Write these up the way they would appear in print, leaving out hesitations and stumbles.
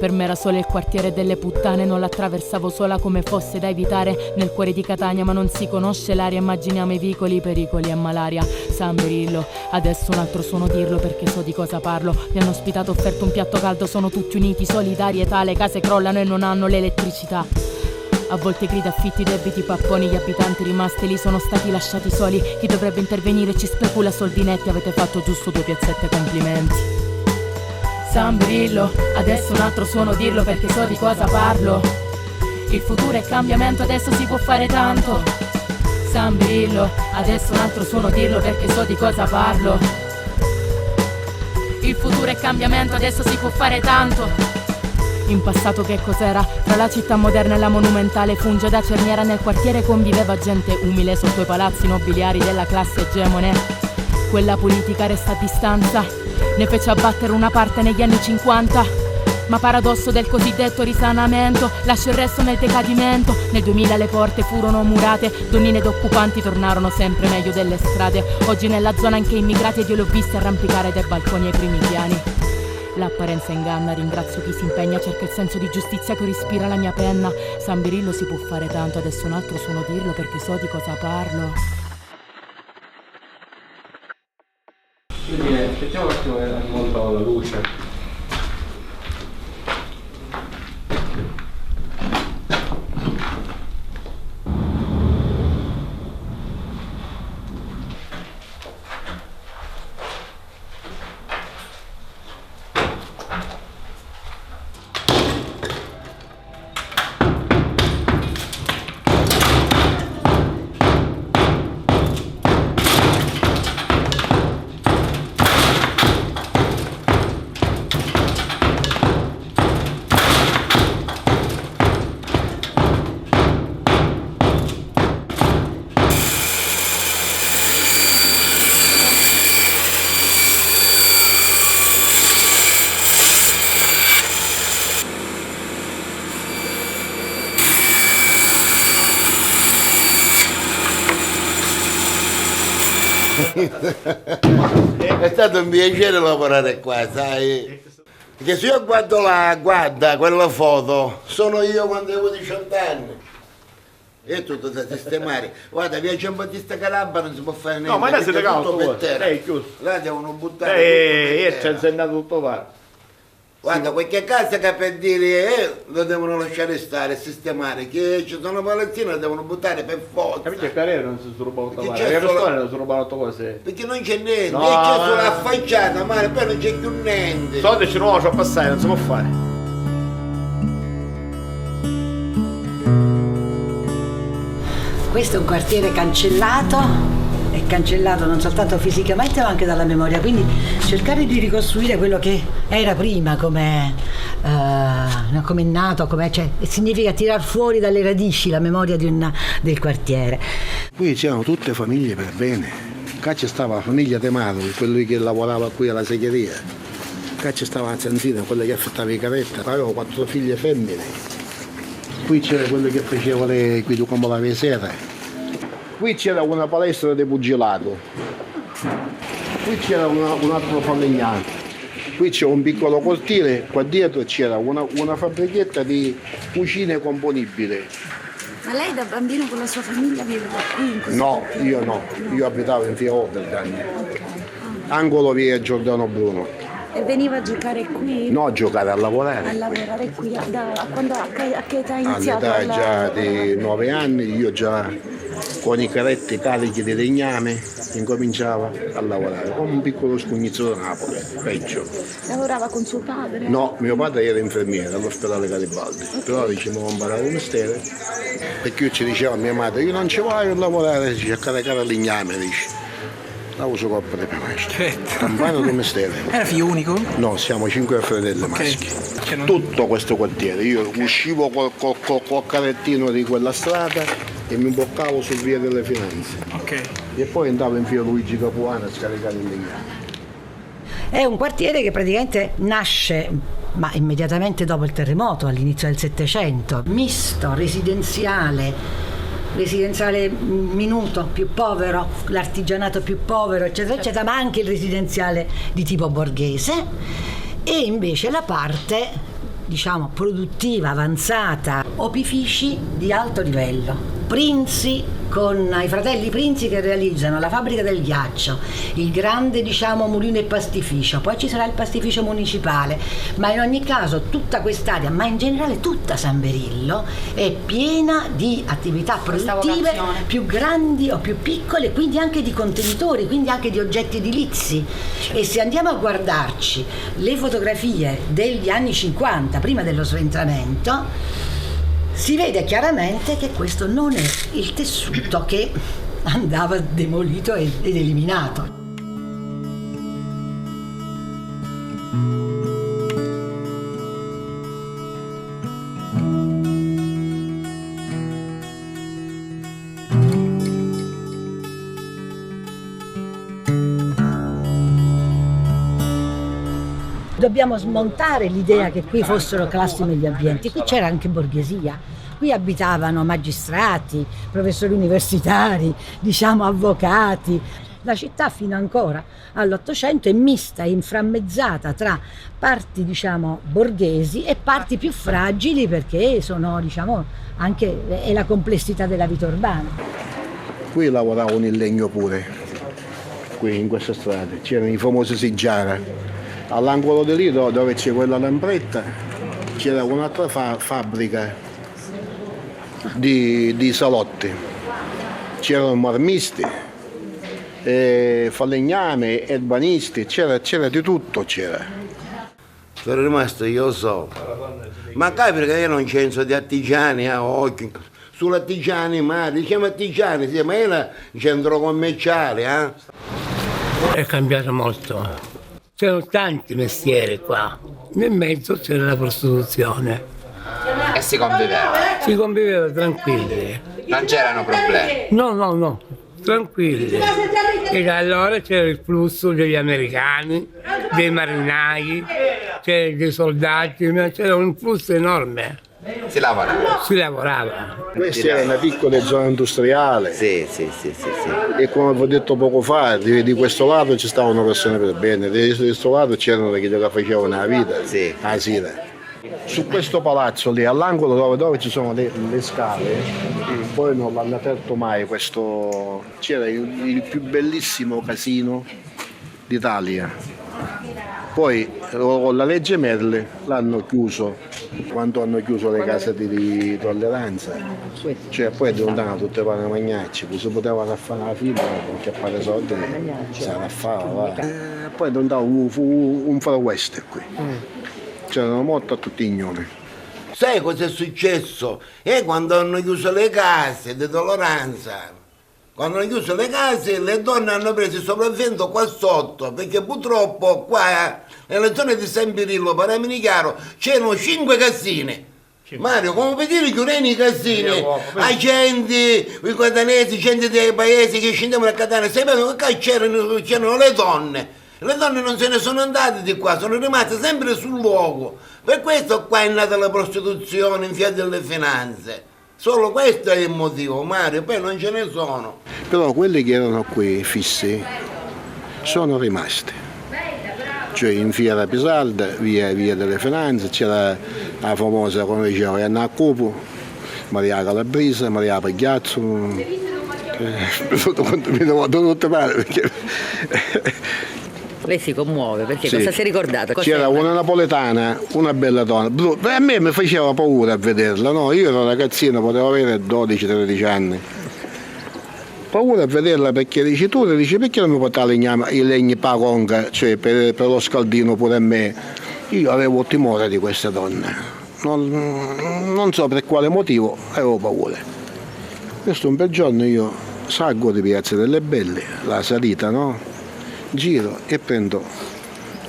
Per me era solo il quartiere delle puttane, non l'attraversavo sola come fosse da evitare. Nel cuore di Catania ma non si conosce l'aria, immaginiamo i vicoli, pericoli e malaria. San Birillo, adesso un altro suono dirlo perché so di cosa parlo. Mi hanno ospitato, offerto un piatto caldo, sono tutti uniti, solidarietà. Le case crollano e non hanno l'elettricità. A volte grida, affitti, debiti, papponi. Gli abitanti rimasti lì sono stati lasciati soli. Chi dovrebbe intervenire ci specula soldinetti. Avete fatto giusto 2 piazzette, complimenti. San Birillo, adesso un altro suono dirlo perché so di cosa parlo. Il futuro è cambiamento, adesso si può fare tanto. San Birillo, adesso un altro suono dirlo perché so di cosa parlo. Il futuro è cambiamento, adesso si può fare tanto. In passato che cos'era? Tra la città moderna e la monumentale funge da cerniera. Nel quartiere conviveva gente umile sotto i palazzi nobiliari della classe egemone. Quella politica resta a distanza, ne fece abbattere una parte negli anni 50. Ma paradosso del cosiddetto risanamento lascia il resto nel decadimento. Nel 2000 le porte furono murate, donnine ed occupanti tornarono sempre meglio delle strade. Oggi nella zona anche immigrati ed io li ho visti arrampicare dai balconi ai primi piani. L'apparenza inganna, ringrazio chi si impegna, cerca il senso di giustizia che respira la mia penna. San Birillo si può fare tanto, adesso un altro suono dirlo perché so di cosa parlo. Quindi aspettiamo un attimo che monto la luce. È stato un piacere lavorare qua, sai? Perché se io guarda quella foto, sono io quando avevo 18 anni. È tutto da sistemare. Guarda, via Giambattista Calabria non si può fare niente. No, ma là siete tutto per cauto, terra. è chiuso. Là devono buttare tutto Ci ha insegnato tutto fare. Guarda, qualche casa che per dire lo devono lasciare stare, sistemare, che ci sono palazzine lo devono buttare per forza. Perché il carriere non si ruba tutto Perché fare, c'è le solo- persone non si rubano tutto cose. Perché non c'è niente, No, c'è solo no. la facciata, ma poi non c'è più niente. Soldi ci non a passare, non si può fare. Questo è un quartiere cancellato, è cancellato non soltanto fisicamente ma anche dalla memoria, quindi cercare di ricostruire quello che era prima, come è nato, cioè, significa tirar fuori dalle radici la memoria del quartiere. Qui c'erano tutte famiglie per bene. Qua c'è stava la famiglia De Mato, quello che lavorava qui alla segheria. Qua c'è stava la Zanzina, quella che affittava i caretta, aveva 4 figlie femmine. Qui c'era quello che faceva qui come la vesera. Qui c'era una palestra di pugilato. Qui c'era un altro falegname. Qui c'è un piccolo cortile, qua dietro c'era una fabbrichetta di cucine componibili. Ma lei da bambino con la sua famiglia viveva qui in questo No, quartiere? io no, io abitavo in via Oberdan, angolo via Giordano Bruno. E veniva a giocare qui? No, a giocare, a lavorare. A lavorare qui? A che età ha iniziato? All'età già di 9 anni, io già con i caretti carichi di legname incominciava a lavorare, come un piccolo scugnizzo da Napoli, peggio. Lavorava con suo padre? No, mio padre era infermiere all'ospedale Garibaldi, però diciamo imparare un mestiere, perché io ci dicevo a mia madre, io non ci voglio a lavorare, dice, a caricare legname, dice. La uso coppa di mia maestra. Campano di mestiere. Era figlio unico? No, siamo 5 fratelli maschi. Tutto questo quartiere, io uscivo col carettino di quella strada e mi imboccavo sul via delle Finanze. Ok. E poi andavo in via Luigi Capuano a scaricare il legname. È un quartiere che praticamente nasce, ma immediatamente dopo il terremoto, all'inizio del Settecento, misto, residenziale minuto più povero, l'artigianato più povero, eccetera, eccetera, ma anche il residenziale di tipo borghese, e invece la parte diciamo produttiva, avanzata, opifici di alto livello. Princi, con i fratelli Princi che realizzano la fabbrica del ghiaccio, il grande diciamo mulino e pastificio, poi ci sarà il pastificio municipale, ma in ogni caso tutta quest'area, ma in generale tutta San Berillo è piena di attività produttive più grandi o più piccole, quindi anche di contenitori, quindi anche di oggetti edilizi. E se andiamo a guardarci le fotografie degli anni 50, prima dello sventramento, si vede chiaramente che questo non è il tessuto che andava demolito ed eliminato. Dobbiamo smontare l'idea che qui fossero classi medio ambienti, qui c'era anche borghesia, qui abitavano magistrati, professori universitari, diciamo avvocati. La città fino ancora all'Ottocento è mista, è inframmezzata tra parti diciamo borghesi e parti più fragili, perché sono diciamo anche è la complessità della vita urbana. Qui lavoravano il legno pure, qui in queste strade, c'erano i famosi Siggiara. All'angolo di lì dove c'è quella lambretta c'era un'altra fabbrica di salotti, c'erano marmisti, falegname, erbanisti, c'era di tutto, c'era. Sono rimasto io solo, ma capita che io non c'entro di artigiani a occhio, sull'artigiani ma diciamo artigiani, sì, ma è un centro commerciale. È cambiato molto. C'erano tanti mestieri qua, nel mezzo c'era la prostituzione. E si conviveva? Si conviveva tranquilli. Non c'erano problemi? No, tranquilli. E allora c'era il flusso degli americani, dei marinai, c'era dei soldati, c'era un flusso enorme. Si lavorava? Si lavorava. Questa era una piccola zona industriale. Sì. E come vi ho detto poco fa, di questo lato ci stavano persone per bene, di questo lato c'erano che la facevano la vita, la sera. Su questo palazzo lì, all'angolo dove ci sono le scale, poi non l'hanno aperto mai questo. C'era il più bellissimo casino d'Italia. Poi con la legge Merle l'hanno chiuso, quando hanno chiuso le case di tolleranza, cioè poi diventavano tutte pane magnacce, si potevano fare la fila perché a fare soldi si arraffava. Poi diventava un far west qui, c'erano morti a tutti i gnomi. Sai cosa è successo? È quando hanno chiuso le case di tolleranza. Quando hanno chiuso le case, le donne hanno preso il sopravvento qua sotto, perché purtroppo qua nella zona di San Berillo, Paramini Chiaro, c'erano 5 casine. Mario, come puoi dire chiudendo i casini? Agenti, i catanesi, gente dei paesi che scendevano a Catania, sapevano che c'erano le donne. Le donne non se ne sono andate di qua, sono rimaste sempre sul luogo. Per questo qua è nata la prostituzione in via delle finanze. Solo questo è il motivo, Mario, poi non ce ne sono. Però quelli che erano qui fissi sono rimasti. Cioè in via Rapisalda, via delle Finanze, c'era la famosa, come dicevo, Anna Cupo, Maria Calabrisa, Maria Pagliazzo. Tutte male perché. Lei si commuove perché sì. Cosa si è ricordato? C'era una napoletana, una bella donna. A me mi faceva paura a vederla, no? Io ero ragazzino, potevo avere 12-13 anni. Paura a vederla perché dici tu, perché non mi portare i legni per la conca, cioè per lo scaldino pure a me. Io avevo timore di queste donne. Non so per quale motivo, avevo paura. Questo un bel giorno io salgo di Piazza delle Belle, la salita, no? Giro e prendo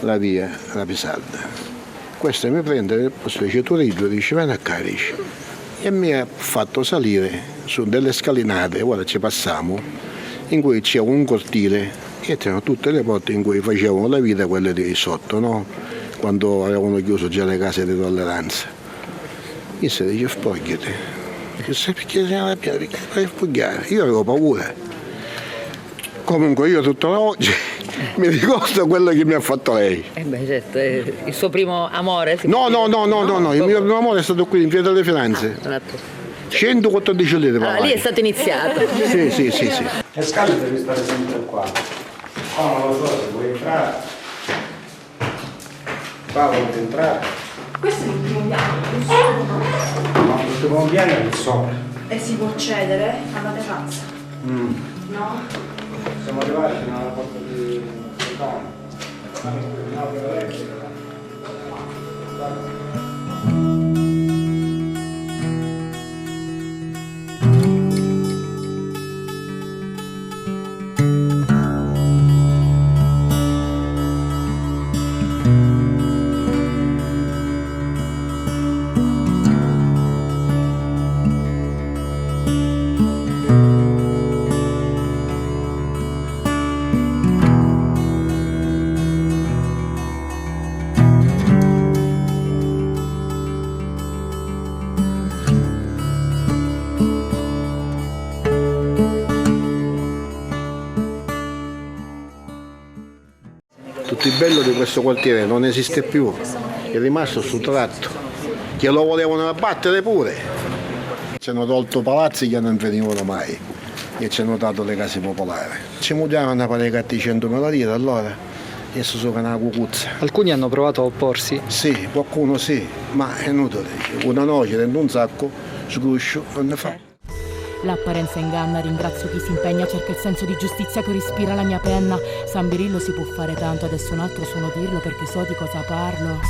la via Rapisalda. Questa mi prende il posto di Turismo, dice vieni a Carici. E mi ha fatto salire su delle scalinate, guarda ci passiamo, in cui c'è un cortile e c'erano tutte le porte in cui facevano la vita quelle di sotto, no? Quando avevano chiuso già le case di tolleranza. Io si dice spogliati. Dice perché sei arrabbiato? Perché fai sfogliare? Io avevo paura. Comunque io tutta la oggi mi ricordo quello che mi ha fatto lei. Certo, il suo primo amore? No, il mio primo amore è stato qui in Via delle Finanze. 114 lire. Allora, lì è stato iniziato. Sì. Le scale devi stare sempre qua. Qua non lo so se vuoi entrare. Qua vuoi entrare. Questo è il primo piano. No, il primo piano è lì sopra. E si può accedere alla terrazza? No? Siamo arrivati fino alla porta di Sant'Anna. Tutto il bello di questo quartiere non esiste più, è rimasto sul tratto, che lo volevano abbattere pure. Ci hanno tolto palazzi che non venivano mai e ci hanno dato le case popolari. Ci mutavano a pagare 100.000 lire allora, adesso sono una cucuzza. Alcuni hanno provato a opporsi? Sì, qualcuno sì, ma è inutile. Una noce dentro un sacco, sguscio, non ne fa. L'apparenza inganna, ringrazio chi si impegna, cerca il senso di giustizia che respira la mia penna. San Birillo si può fare tanto, adesso un altro suono dirlo perché so di cosa parlo.